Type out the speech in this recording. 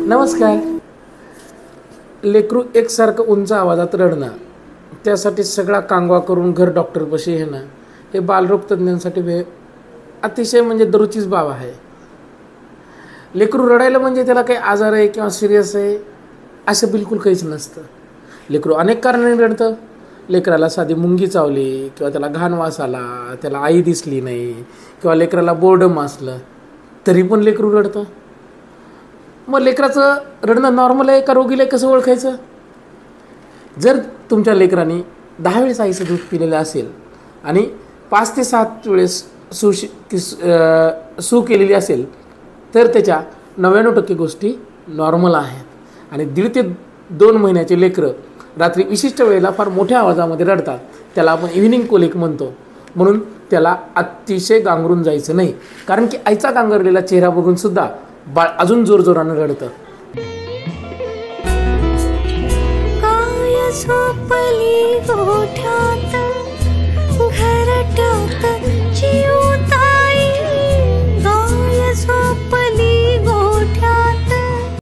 नमस्कार. लेकरू एकसारखं उंच आवाजात रडणं, त्यासाठी सगळा कांगवा करून घर डॉक्टरपाशी येणं, हे बालरोग तज्ज्ञांसाठी अतिशय म्हणजे दररोजचीच बाब आहे. लेकरू रडायला म्हणजे त्याला काही आजार आहे किंवा सिरियस आहे असं बिलकुल काहीच नसतं. लेकरू अनेक कारणांनी रडतं. लेकराला साधी मुंगी चावली किंवा त्याला घाण वास आला, त्याला आई दिसली नाही किंवा लेकराला बोर्डम असलं तरी पण लेकरू रडतं. मग लेकराचं रडणं नॉर्मल आहे का रोगीला आहे कसं ओळखायचं? जर तुमच्या लेकराने 10 वेळेस आईचं दूध पिलेलं असेल आणि 5 ते 7 वेळेस सू केलेली असेल तर त्याच्या 99% गोष्टी नॉर्मल आहेत. आणि 1.5 ते 2 महिन्याचे लेकरं रात्री विशिष्ट वेळेला फार मोठ्या आवाजामध्ये रडतात, त्याला आपण इव्हिनिंग कोलिक म्हणतो. म्हणून त्याला अतिशय गांगरून जायचं नाही, कारण की आईचा गांगरलेला चेहरा बघून सुद्धा बाळ अजून जोरजोरानं रडतं. झोपली गोठ्यात घरट्यात